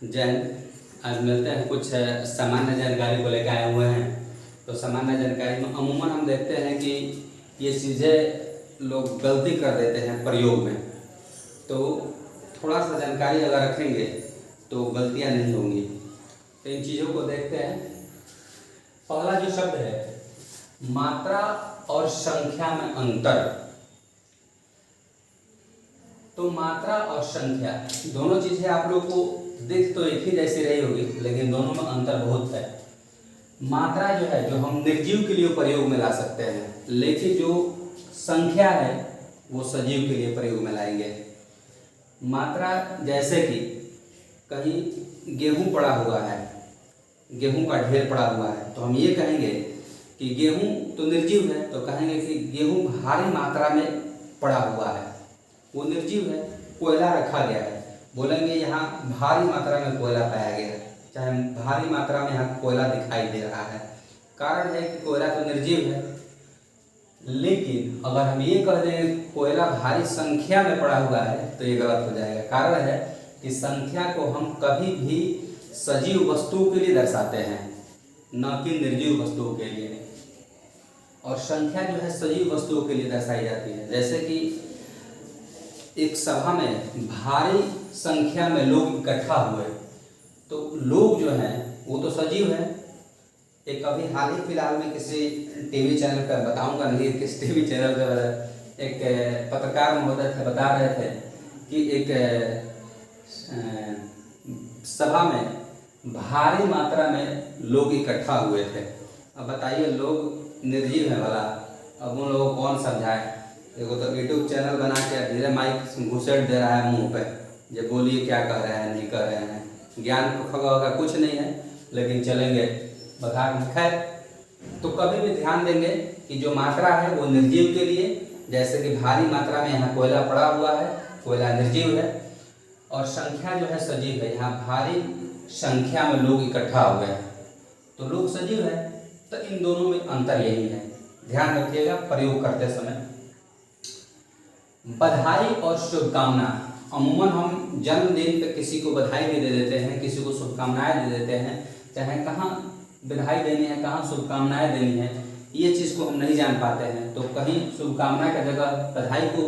जैन आज मिलते हैं कुछ सामान्य जानकारी को लेकर आए हुए हैं। तो सामान्य जानकारी में अमूमन हम देखते हैं कि ये चीज़ें लोग गलती कर देते हैं प्रयोग में। तो थोड़ा सा जानकारी अगर रखेंगे तो गलतियां नहीं होंगी। तो इन चीज़ों को देखते हैं। पहला जो शब्द है मात्रा और संख्या में अंतर। तो मात्रा और संख्या दोनों चीजें आप लोग को दिख तो एक ही जैसी रही होगी, लेकिन दोनों में अंतर बहुत है। मात्रा जो है जो हम निर्जीव के लिए प्रयोग में ला सकते हैं, लेकिन जो संख्या है वो सजीव के लिए प्रयोग में लाएंगे। मात्रा जैसे कि कहीं गेहूं पड़ा हुआ है, गेहूं का ढेर पड़ा हुआ है, तो हम ये कहेंगे कि गेहूं तो निर्जीव है, तो कहेंगे कि गेहूं भारी मात्रा में पड़ा हुआ है, वो निर्जीव है। कोयला रखा गया है, बोलेंगे यहाँ भारी मात्रा में कोयला पाया गया है, चाहे भारी मात्रा में यहाँ कोयला दिखाई दे रहा है। कारण है कि कोयला तो निर्जीव है। लेकिन अगर हम ये कह दें कोयला भारी संख्या में पड़ा हुआ है तो ये गलत हो जाएगा। कारण है कि संख्या को हम कभी भी सजीव वस्तुओं के लिए दर्शाते हैं, न कि निर्जीव वस्तुओं के लिए। और संख्या जो है सजीव वस्तुओं के लिए दर्शाई जाती है। जैसे कि एक सभा में भारी संख्या में लोग इकट्ठा हुए, तो लोग जो हैं वो तो सजीव है। एक अभी हाल ही फिलहाल में किसी टीवी चैनल पर, बताऊंगा नहीं किस टीवी चैनल पर, एक पत्रकार महोदय थे, बता रहे थे कि एक सभा में भारी मात्रा में लोग इकट्ठा हुए थे। अब बताइए लोग निर्जीव है भला, अब उन लोगों को कौन समझाए। देखो तो यूट्यूब चैनल बना के धीरे माइक घुसेट दे रहा है मुंह पे, जब बोलिए क्या कह रहे हैं नहीं कह रहे हैं। ज्ञान को खगा होगा कुछ नहीं है, लेकिन चलेंगे बता। खैर, तो कभी भी ध्यान देंगे कि जो मात्रा है वो निर्जीव के लिए, जैसे कि भारी मात्रा में यहाँ कोयला पड़ा हुआ है, कोयला निर्जीव है। और संख्या जो है सजीव है, यहाँ भारी संख्या में लोग इकट्ठा हुए हैं तो लोग सजीव है। तो इन दोनों में अंतर यही है, ध्यान रखिएगा प्रयोग करते समय। बधाई और शुभकामना, अमूमन हम जन्मदिन पे किसी को बधाई भी दे देते हैं, किसी को शुभकामनाएं दे देते हैं। चाहे कहाँ बधाई देनी है, कहाँ शुभकामनाएं देनी है, ये चीज़ को हम नहीं जान पाते हैं। तो कहीं शुभकामना की जगह बधाई को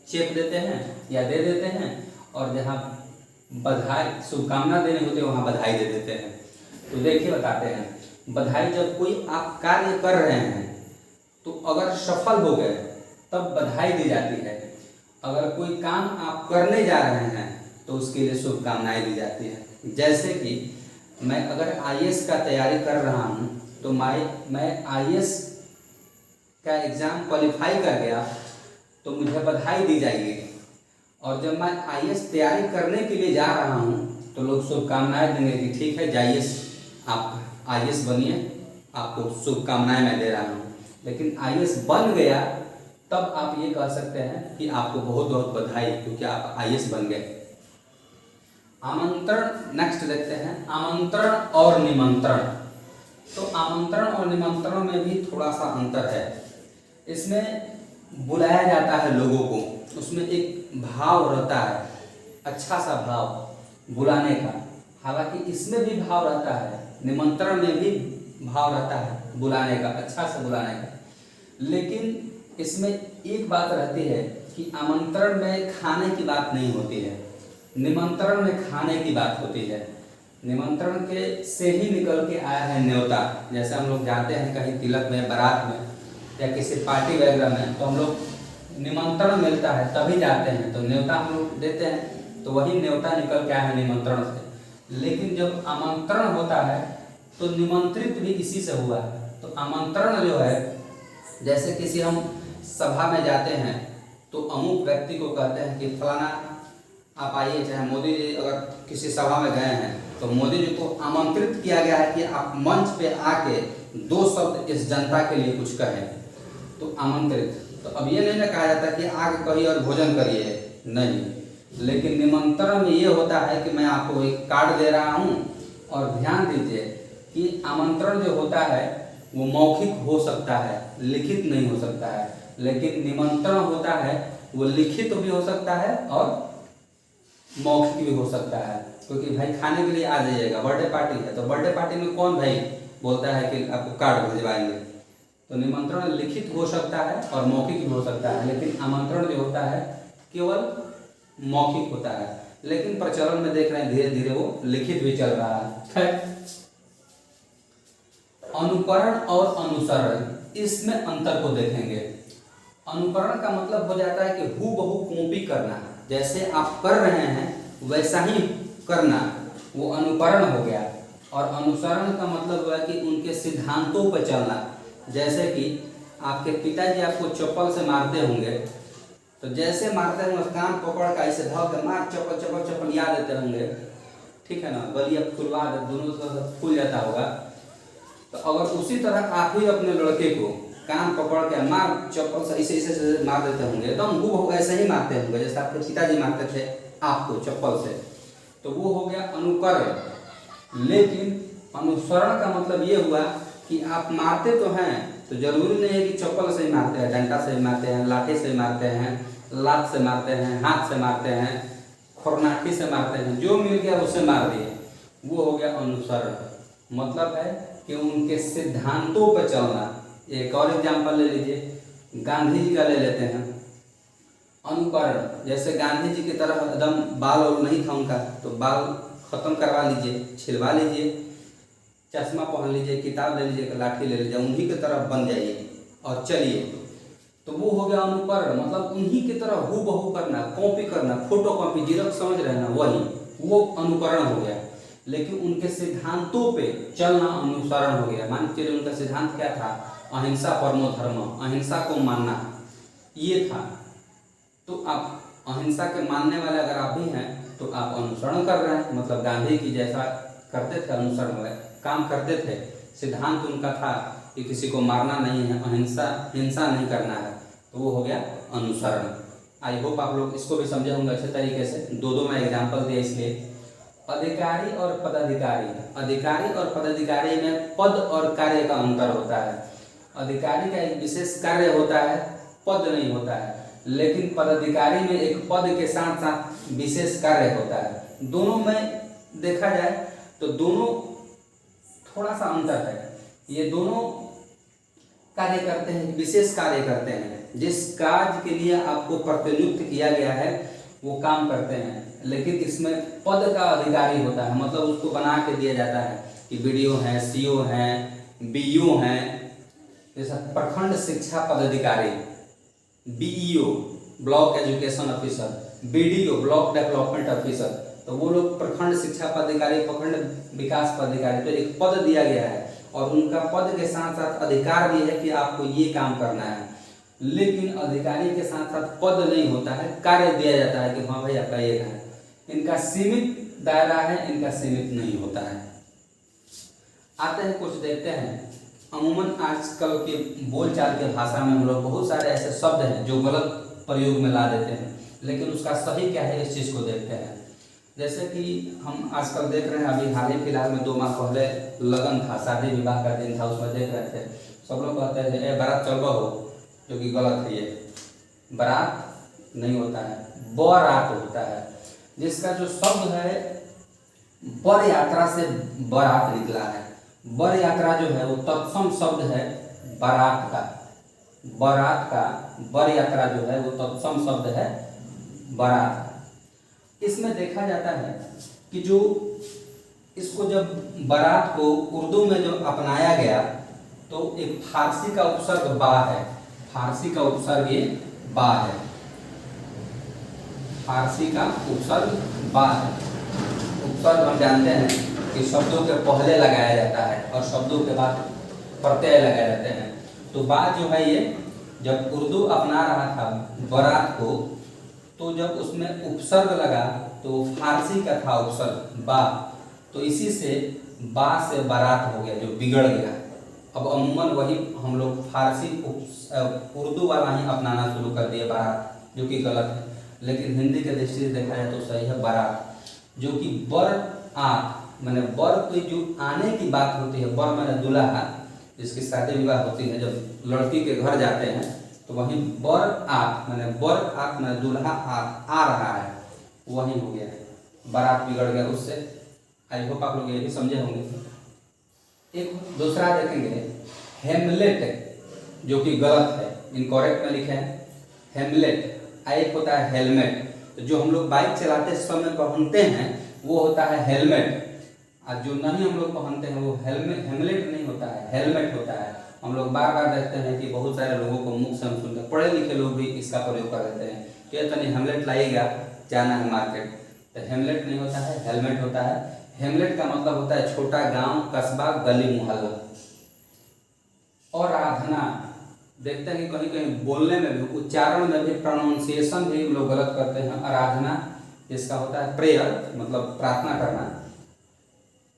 चेप देते हैं या दे देते हैं, और जहाँ बधाई शुभकामना देनी होती है वहाँ बधाई दे देते हैं। तो देखिए बताते हैं, बधाई जब कोई आप कार्य कर रहे हैं तो अगर सफल हो गए तब बधाई दी जाती है। अगर कोई काम आप करने जा रहे हैं तो उसके लिए शुभकामनाएं दी जाती है। जैसे कि मैं अगर आईएएस का तैयारी कर रहा हूं तो मैं आईएएस का एग्ज़ाम क्वालिफाई कर गया तो मुझे बधाई दी जाएगी। और जब मैं आईएएस तैयारी करने के लिए जा रहा हूं तो लोग शुभकामनाएं देंगे कि ठीक है जाइए, आप आईएएस बनिए, आपको शुभकामनाएं मैं दे रहा हूँ। लेकिन आईएएस बन गया तब आप ये कह सकते हैं कि आपको बहुत बहुत बधाई, क्योंकि आप आईएएस बन गए। आमंत्रण नेक्स्ट देखते हैं, आमंत्रण और निमंत्रण। तो आमंत्रण और निमंत्रण में भी थोड़ा सा अंतर है। इसमें बुलाया जाता है लोगों को, उसमें एक भाव रहता है, अच्छा सा भाव बुलाने का। हालांकि इसमें भी भाव रहता है, निमंत्रण में भी भाव रहता है बुलाने का, अच्छा से बुलाने का। लेकिन इसमें एक बात रहती है कि आमंत्रण में खाने की बात नहीं होती है, निमंत्रण में खाने की बात होती है। निमंत्रण के से ही निकल के आया है न्योता। जैसे हम लोग जाते हैं कहीं तिलक में, बारात में या किसी पार्टी वगैरह में, तो हम लोग निमंत्रण मिलता है तभी जाते हैं, तो न्योता हम लोग देते हैं, तो वही न्योता निकल के आया है निमंत्रण से। लेकिन जब आमंत्रण होता है तो निमंत्रित भी इसी से हुआ है। तो आमंत्रण जो है, जैसे किसी हम सभा में जाते हैं तो अमुक व्यक्ति को कहते हैं कि फलाना आप आइए। चाहे मोदी जी अगर किसी सभा में गए हैं तो मोदी जी को आमंत्रित किया गया है कि आप मंच पे आके 2 शब्द इस जनता के लिए कुछ कहें, तो आमंत्रित। तो अब ये नहीं ना कहा जाता कि आगे कहिए और भोजन करिए, नहीं। लेकिन निमंत्रण में ये होता है कि मैं आपको एक कार्ड दे रहा हूँ। और ध्यान दीजिए कि आमंत्रण जो होता है वो मौखिक हो सकता है, लिखित नहीं हो सकता है। लेकिन निमंत्रण होता है वो लिखित भी हो सकता है और मौखिक भी हो सकता है। क्योंकि भाई खाने के लिए आ जाइएगा, बर्थडे पार्टी है। तो बर्थडे पार्टी में कौन भाई बोलता है कि आपको कार्ड भिजवाएंगे। तो निमंत्रण लिखित हो सकता है और मौखिक भी हो सकता है, लेकिन आमंत्रण जो होता है केवल मौखिक होता है। लेकिन प्रचलन में देख रहे हैं धीरे धीरे वो लिखित भी चल रहा है। अनुकरण और अनुसरण, इसमें अंतर को देखेंगे। अनुकरण का मतलब हो जाता है कि हूबहू कॉपी करना, जैसे आप कर रहे हैं वैसा ही करना, वो अनुकरण हो गया। और अनुसरण का मतलब हुआ कि उनके सिद्धांतों पर चलना। जैसे कि आपके पिताजी आपको चप्पल से मारते होंगे, तो जैसे मारते होंगे कान पकड़ का ऐसे धो के मार चप्पल चप्पल चप्पल याद देते होंगे, ठीक है ना, बलिया खुलवा दोनों तरफ खुल जाता होगा। तो अगर उसी तरह आप ही अपने लड़के को कान पकड़ के मार चप्पल से ऐसे ऐसे मार देते होंगे, एकदम हूबहू ऐसे ही मारते होंगे जैसे आपके पिताजी मारते थे आपको चप्पल से, तो वो हो गया अनुकरण। लेकिन अनुसरण का मतलब ये हुआ कि आप मारते तो हैं, तो जरूरी नहीं है कि चप्पल से ही मारते हैं, डंडा से ही मारते हैं, लाठी से मारते हैं, लात से मारते हैं, हाथ से मारते हैं, खुरनाठी से मारते हैं, जो मिल गया उसे मार दिए, वो हो गया अनुसरण। मतलब है कि उनके सिद्धांतों पर चलना। एक और एग्जाम्पल ले लीजिए, गांधी जी का ले लेते हैं। अनुकरण, जैसे गांधी जी की तरह एकदम बाल और नहीं था उनका, तो बाल खत्म करवा लीजिए, छिलवा लीजिए, चश्मा पहन लीजिए, किताब ले लीजिए, लाठी ले लीजिए, उन्हीं की तरह बन जाइए और चलिए, तो वो हो गया अनुकरण। मतलब उन्हीं की तरह हूबहू करना, कॉपी करना, फोटो कॉपी, जीरोक्स समझ रहे हैं ना, वही वो अनुकरण हो गया। लेकिन उनके सिद्धांतों पे चलना अनुसरण हो गया। मान के चलिए उनका सिद्धांत क्या था, अहिंसा परमो धर्म, अहिंसा को मानना, ये था। तो आप अहिंसा के मानने वाले अगर आप भी हैं तो आप अनुसरण कर रहे हैं, मतलब गांधी की जैसा करते थे, अनुसरण वाले काम करते थे। सिद्धांत उनका था कि किसी को मारना नहीं है, अहिंसा हिंसा नहीं करना है, तो वो हो गया अनुसरण। आई होप आप लोग इसको भी समझे होंगे अच्छे तरीके से। दो मैं एग्जाम्पल दिया इसलिए। अधिकारी और पदाधिकारी, अधिकारी और पदाधिकारी में पद और कार्य का अंतर होता है। अधिकारी का एक विशेष कार्य होता है, पद नहीं होता है, लेकिन पदाधिकारी में एक पद के साथ साथ विशेष कार्य होता है। दोनों में देखा जाए तो दोनों थोड़ा सा अंतर है। ये दोनों कार्य करते हैं, विशेष कार्य करते हैं, जिस कार्य के लिए आपको प्रतिनियुक्त किया गया है वो काम करते हैं। लेकिन इसमें पद का अधिकारी होता है, मतलब उसको बना के दिया जाता है कि बीडीओ है, सीओ है, बीईओ है, जैसा प्रखंड शिक्षा पदाधिकारी, BEO block education officer, BDO block development officer, तो वो लोग प्रखंड शिक्षा पदाधिकारी, प्रखंड विकास पदाधिकारी, तो एक पद दिया गया है और उनका पद के साथ साथ अधिकार भी है कि आपको ये काम करना है। लेकिन अधिकारी के साथ साथ पद नहीं होता है, कार्य दिया जाता है कि हाँ भाई आपका ये है। इनका सीमित दायरा है, इनका सीमित नहीं होता है। आते हैं कुछ देखते हैं। अमूमन आजकल के बोलचाल के भाषा में हम लोग बहुत सारे ऐसे शब्द हैं जो गलत प्रयोग में ला देते हैं, लेकिन उसका सही क्या है इस चीज़ को देखते हैं। जैसे कि हम आजकल देख रहे हैं, अभी हाल ही फिलहाल में 2 माह पहले लगन था, शादी विवाह का दिन था, उसमें देख रहे थे सब लोग कहते हैं ए बारात चल हो, जो कि गलत है। ये बारात नहीं होता है, बारात होता है, जिसका जो शब्द है बर यात्रा से बारात निकला है। बर यात्रा जो है वो तत्सम शब्द है बारात का, बारात का बर यात्रा जो है वो तत्सम शब्द है बारात। इसमें देखा जाता है कि जो इसको जब बारात को उर्दू में जो अपनाया गया तो एक फारसी का उपसर्ग बा है, फारसी का उपसर्ग ये बा है, फारसी का उपसर्ग बा है। उपसर्ग हम जानते हैं कि शब्दों के पहले लगाया जाता है और शब्दों के बाद प्रत्यय लगाए जाते हैं। तो बा जो है ये जब उर्दू अपना रहा था बारात को, तो जब उसमें उपसर्ग लगा तो फारसी का था उपसर्ग बा, तो इसी से बा से बारात हो गया, जो बिगड़ गया। अब अमूमन वही हम लोग फारसी उर्दू वाला ही अपनाना शुरू कर दिए बारात, जो कि गलत है। लेकिन हिंदी के दृष्टि से देखा जाए तो सही है बारात, जो कि बर आत मैंने बर की जो आने की बात होती है, बर मैंने दूल्हा जिसकी शादी विवाह होती है, जब लड़की के घर जाते हैं तो वहीं बर आत मैंने दूल्हा आ रहा है, वही हो गया है। बारात बिगड़ गया उससे। आई होप आप लोग ये भी समझे होंगे। एक दूसरा देखेंगे हेमलेट, जो कि गलत है, इनकरेक्ट में लिखे हैं हेमलेट। एक होता है हेलमेट, तो जो हम लोग बाइक चलाते समय पहनते हैं वो होता है हेलमेट, और जो नहीं हम लोग पहनते हैं वो हेमलेट नहीं होता है, हेलमेट होता है। हम लोग बार बार देखते हैं कि बहुत सारे लोगों को मुख से हम सुनते, पढ़े लिखे लोग भी इसका प्रयोग कर देते हैं कि तनी हेमलेट लाइएगा, जाना है मार्केट, तो हेमलेट नहीं होता है, हेलमेट होता है। हेमलेट का मतलब होता है छोटा गांव, कस्बा, गली, मोहल्ला। और आराधना, देखते हैं कि कहीं कहीं बोलने में भी, उच्चारण में भी, प्रोनाउंसिएशन भी लोग गलत करते हैं। आराधना इसका होता है प्रेयर, मतलब प्रार्थना करना,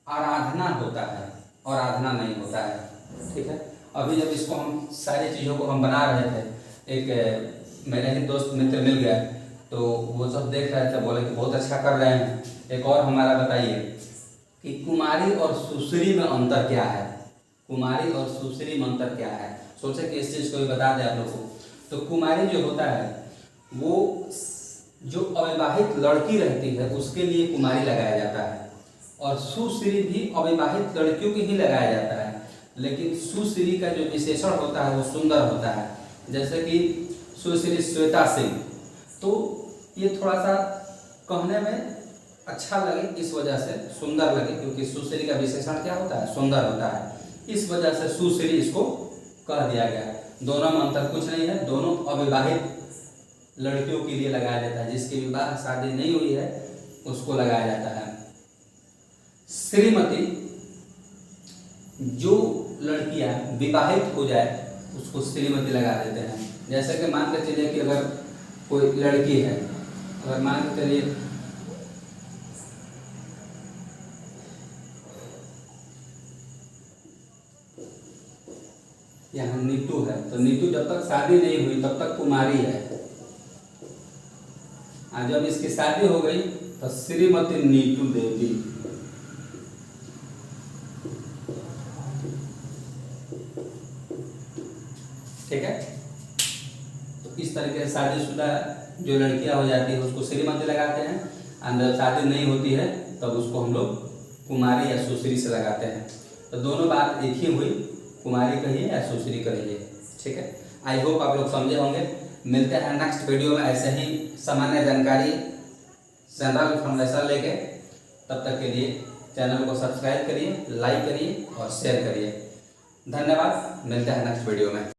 आराधना होता है, और आराधना नहीं होता है। ठीक है, अभी जब इसको हम सारी चीज़ों को हम बना रहे थे, एक मेरे ही दोस्त मित्र मिल गया, तो वो सब देख रहे थे, बोले कि बहुत अच्छा कर रहे हैं। एक और हमारा बताइए कि कुमारी और सुश्री में अंतर क्या है। कुमारी और सुश्री में अंतर क्या है, सोचे कि इस चीज़ को भी बता दें आप लोगों को। तो कुमारी जो होता है वो जो अविवाहित लड़की रहती है उसके लिए कुमारी लगाया जाता है, और सुश्री भी अविवाहित लड़कियों के ही लगाया जाता है। लेकिन सुश्री का जो विशेषण होता है वो सुंदर होता है, जैसे कि सुश्री श्वेता सिंह, तो ये थोड़ा सा कहने में अच्छा लगे, इस वजह से सुंदर लगे, क्योंकि सुश्री का विशेषण क्या होता है, सुंदर होता है, इस वजह से सुश्री इसको कह दिया गया। दोनों में अंतर कुछ नहीं है, दोनों अविवाहित लड़कियों के लिए लगाया जाता है, जिसकी विवाह शादी नहीं हुई है उसको लगाया जाता है। श्रीमती, जो लड़कियां विवाहित हो जाए उसको श्रीमती लगा देते हैं। जैसे कि मान के चलिए कि अगर कोई लड़की है, अगर मान के चलिए यहाँ नीतू है, तो नीतू जब तक शादी नहीं हुई तब तक कुमारी है, और जब इसकी शादी हो गई तो श्रीमती नीतू देवी। ठीक है, तो इस तरीके से शादीशुदा जो लड़कियां हो जाती है उसको श्रीमती लगाते हैं, और जब शादी नहीं होती है तब उसको हम लोग कुमारी या सुश्री से लगाते हैं। तो दोनों बात एक ही हुई, कुमारी कहिए या सुश्री कहिए। ठीक है, आई होप आप लोग समझे होंगे। मिलते हैं नेक्स्ट वीडियो में ऐसे ही सामान्य जानकारी, जनरल इन्फॉर्मेशन लेके। तब तक के लिए चैनल को सब्सक्राइब करिए, लाइक करिए और शेयर करिए। धन्यवाद, मिलते हैं नेक्स्ट वीडियो में।